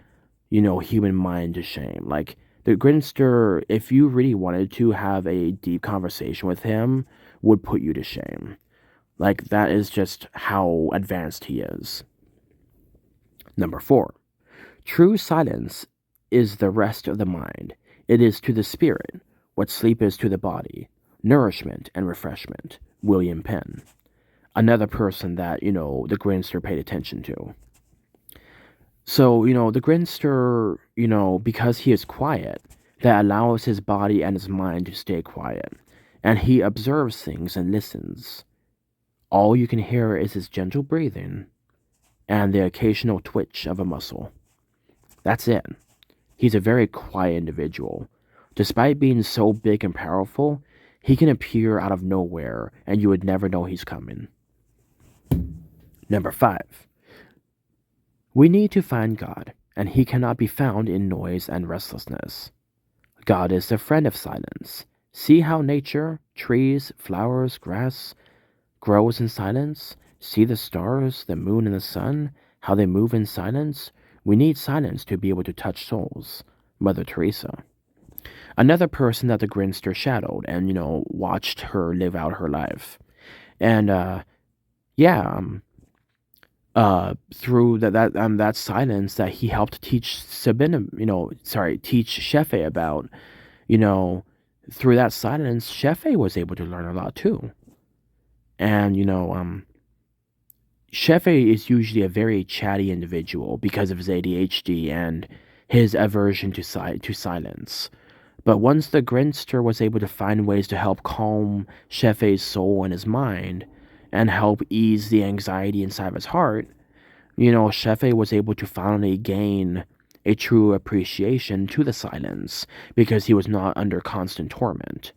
human mind to shame. Like the Grinster, if you really wanted to have a deep conversation with him, would put you to shame. Like that is just how advanced he is. Number four, true silence is the rest of the mind. It is to the spirit what sleep is to the body, nourishment and refreshment. William Penn. Another person that, the Grinster paid attention to. So, the Grinster, because he is quiet, that allows his body and his mind to stay quiet. And he observes things and listens. All you can hear is his gentle breathing and the occasional twitch of a muscle. That's it. He's a very quiet individual. Despite being so big and powerful, he can appear out of nowhere and you would never know he's coming. Number five, we need to find God, and he cannot be found in noise and restlessness. God is the friend of silence. See how nature, trees, flowers, grass, grows in silence. See the stars, the moon, and the sun, how they move in silence. We need silence to be able to touch souls. Mother Teresa. Another person that the Grinster shadowed and, watched her live out her life. And, yeah, through that silence that he helped teach teach Shefe about, through that silence, Shefe was able to learn a lot too. And, Shefe is usually a very chatty individual because of his ADHD and his aversion to silence. But once the Grinster was able to find ways to help calm Shefe's soul and his mind, and help ease the anxiety inside of his heart, Shefe was able to finally gain a true appreciation to the silence because he was not under constant torment.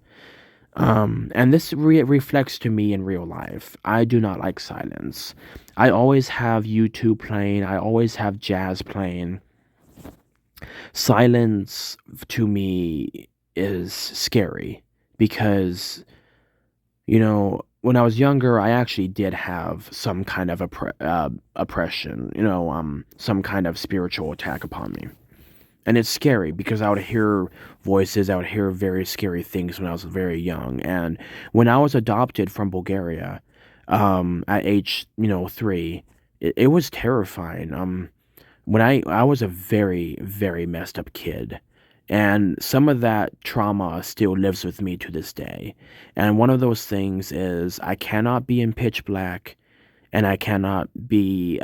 And this reflects to me in real life. I do not like silence. I always have YouTube playing. I always have jazz playing. Silence to me is scary because, when I was younger, I actually did have some kind of oppression, some kind of spiritual attack upon me. And it's scary because I would hear voices, I would hear very scary things when I was very young. And when I was adopted from Bulgaria, at age, 3, it was terrifying. When I was a very, very messed up kid. And some of that trauma still lives with me to this day. And one of those things is I cannot be in pitch black and I cannot be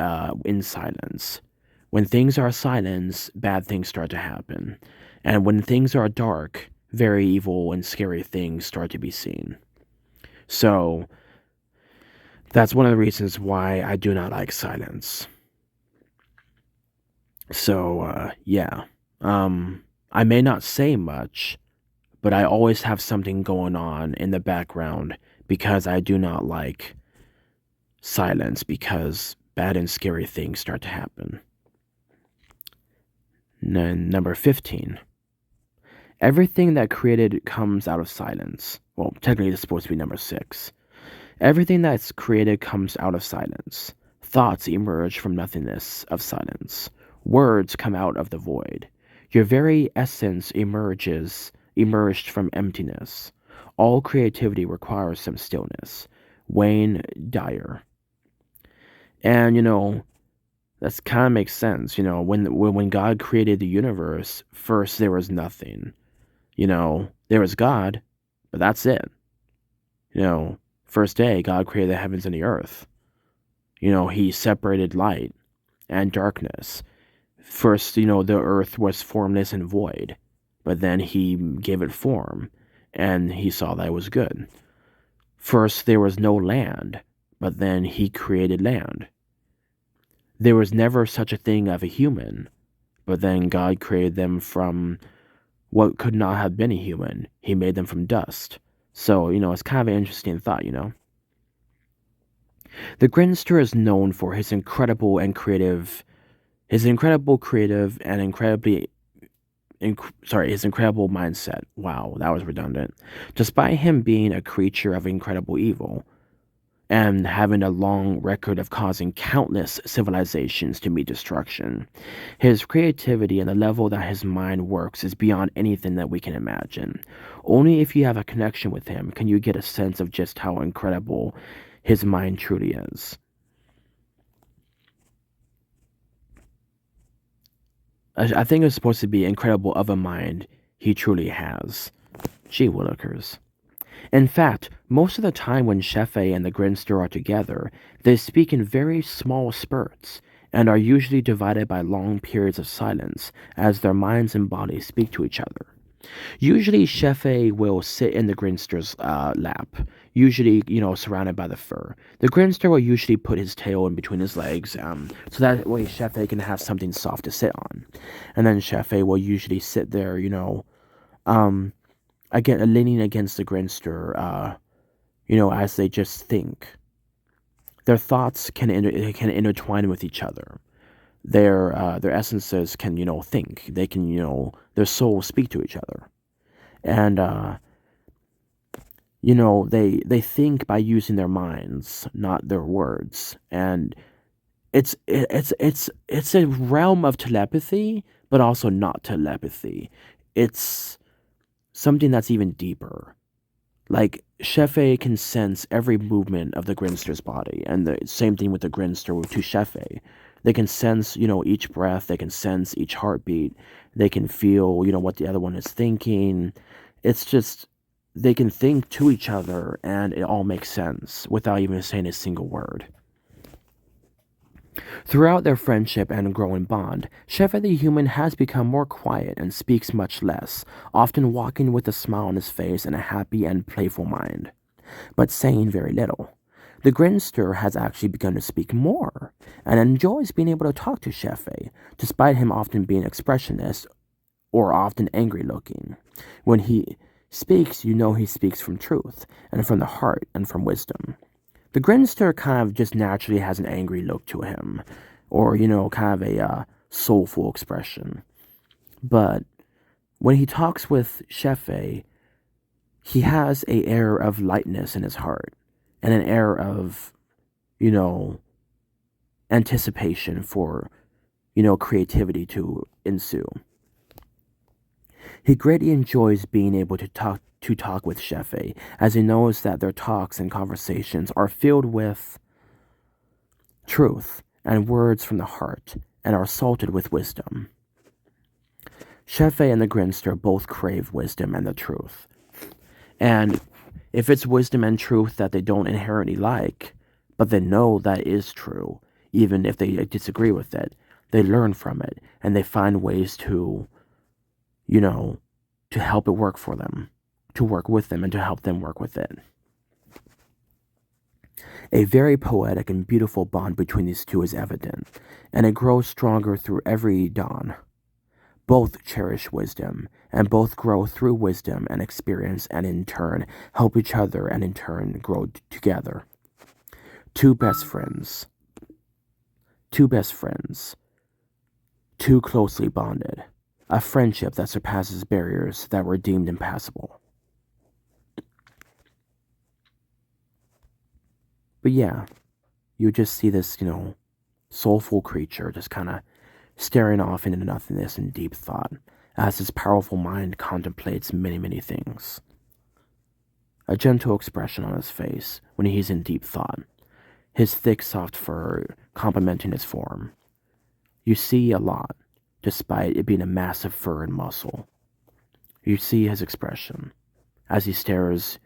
in silence. When things are silence, bad things start to happen. And when things are dark, very evil and scary things start to be seen. So that's one of the reasons why I do not like silence. So, yeah. I may not say much, but I always have something going on in the background because I do not like silence because bad and scary things start to happen. Number 15. Everything that created comes out of silence. Well, technically it's supposed to be number 6. Everything that's created comes out of silence. Thoughts emerge from nothingness of silence. Words come out of the void. Your very essence emerged from emptiness. All creativity requires some stillness. Wayne Dyer. And, that kind of makes sense. When God created the universe, first there was nothing. There was God, but that's it. First day, God created the heavens and the earth. He separated light and darkness. First, the earth was formless and void, but then he gave it form, and he saw that it was good. First, there was no land, but then he created land. There was never such a thing of a human, but then God created them from what could not have been a human. He made them from dust. So, it's kind of an interesting thought, The Grinster is known for his incredible creative and his incredible mindset. Wow, that was redundant. Despite him being a creature of incredible evil, and having a long record of causing countless civilizations to meet destruction. His creativity and the level that his mind works is beyond anything that we can imagine. Only if you have a connection with him can you get a sense of just how incredible his mind truly is. I think it's supposed to be incredible of a mind he truly has. Gee willikers. In fact, most of the time when Shefe and the Grinster are together, they speak in very small spurts, and are usually divided by long periods of silence as their minds and bodies speak to each other. Usually, Shefe will sit in the Grinster's lap, usually, surrounded by the fur. The Grinster will usually put his tail in between his legs, so that way Shefe can have something soft to sit on. And then Shefe will usually sit there, um, again, leaning against the Grinster, as they just think. Their thoughts can intertwine with each other. Their essences can think. They can their souls speak to each other, and they think by using their minds, not their words. And it's a realm of telepathy, but also not telepathy. It's something that's even deeper. Like, Shefe can sense every movement of the Grinster's body, and the same thing with the Grinster to Shefe. They can sense, each breath, they can sense each heartbeat, they can feel, what the other one is thinking. It's just, they can think to each other, and it all makes sense without even saying a single word. Throughout their friendship and growing bond, Shefe the human has become more quiet and speaks much less, often walking with a smile on his face and a happy and playful mind, but saying very little. The Grinster has actually begun to speak more, and enjoys being able to talk to Shefe, despite him often being expressionless or often angry looking. When he speaks, you know he speaks from truth, and from the heart, and from wisdom. The Grinster kind of just naturally has an angry look to him, or, kind of a soulful expression. But when he talks with Shefe, he has a air of lightness in his heart, and an air of, you know, anticipation for, creativity to ensue. He greatly enjoys being able to talk with Shefe, as he knows that their talks and conversations are filled with truth and words from the heart, and are salted with wisdom. Shefe and the Grinster both crave wisdom and the truth. And if it's wisdom and truth that they don't inherently like, but they know that is true, even if they disagree with it, they learn from it, and they find ways to, to help it work for them, to work with them, and to help them work with it. A very poetic and beautiful bond between these two is evident, and it grows stronger through every dawn. Both cherish wisdom, and both grow through wisdom and experience, and in turn help each other, and in turn grow together. Two best friends. Two best friends. Too closely bonded. A friendship that surpasses barriers that were deemed impassable. But yeah, you just see this, soulful creature just kind of staring off into nothingness in deep thought, as his powerful mind contemplates many, many things. A gentle expression on his face when he's in deep thought, his thick, soft fur complementing his form. You see a lot, despite it being a massive fur and muscle. You see his expression as he stares,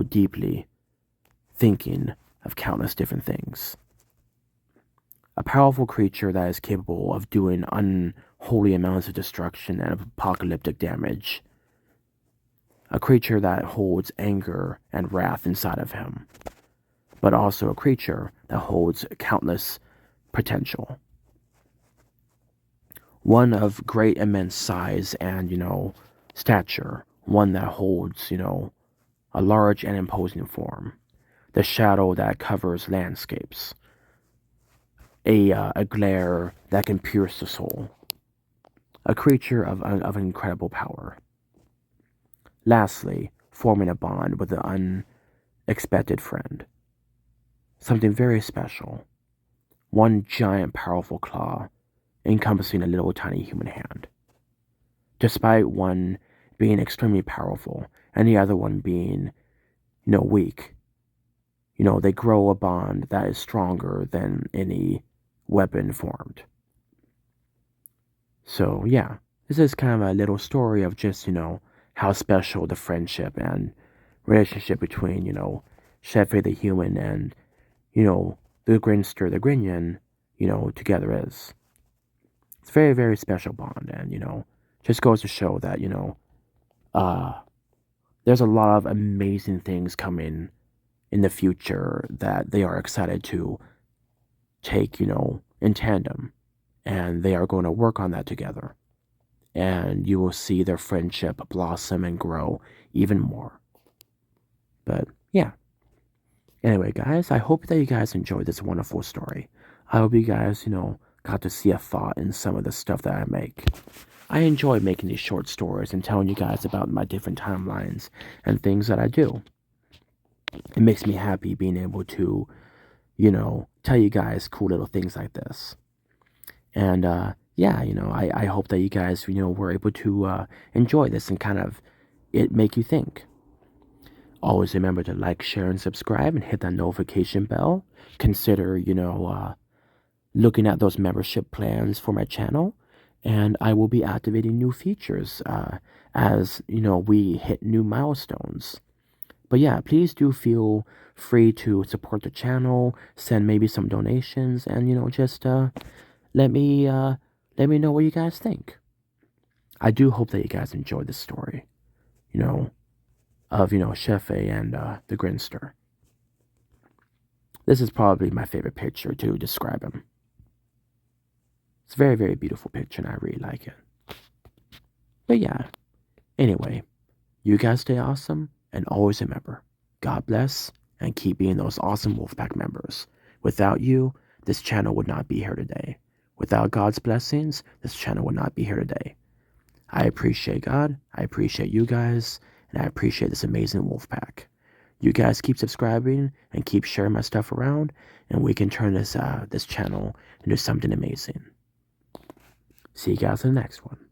deeply, thinking of countless different things. A powerful creature that is capable of doing unholy amounts of destruction and apocalyptic damage. A creature that holds anger and wrath inside of him, but also a creature that holds countless potential. One of great immense size and, stature. One that holds, a large and imposing form. The shadow that covers landscapes. A glare that can pierce the soul. A creature of incredible power. Lastly, forming a bond with an unexpected friend. something very special. One giant, powerful claw encompassing a little tiny human hand. Despite one being extremely powerful and the other one being, weak, they grow a bond that is stronger than any weapon formed. So, yeah, this is kind of a little story of just, how special the friendship and relationship between, Shefe the human and, the Grinster the Grinyan, together is. It's a very, very special bond, and, just goes to show that, uh, there's a lot of amazing things coming in the future that they are excited to take, in tandem. And they are going to work on that together. And you will see their friendship blossom and grow even more. But yeah. Anyway, guys, I hope that you guys enjoyed this wonderful story. I hope you guys, got to see a thought in some of the stuff that I make. I enjoy making these short stories and telling you guys about my different timelines and things that I do. It makes me happy being able to, tell you guys cool little things like this. And yeah, I hope that you guys, were able to enjoy this and kind of it make you think. Always remember to like, share, and subscribe and hit that notification bell. Consider, looking at those membership plans for my channel. And I will be activating new features as, we hit new milestones. But yeah, please do feel free to support the channel, send maybe some donations, and, just let me know what you guys think. I do hope that you guys enjoyed this story, of Shefe and the Grinster. This is probably my favorite picture to describe him. It's a very, very beautiful picture, and I really like it. But yeah, anyway, you guys stay awesome, and always remember, God bless, and keep being those awesome Wolfpack members. Without you, this channel would not be here today. Without God's blessings, this channel would not be here today. I appreciate God, I appreciate you guys, and I appreciate this amazing Wolfpack. You guys keep subscribing and keep sharing my stuff around, and we can turn this channel into something amazing. See you guys in the next one.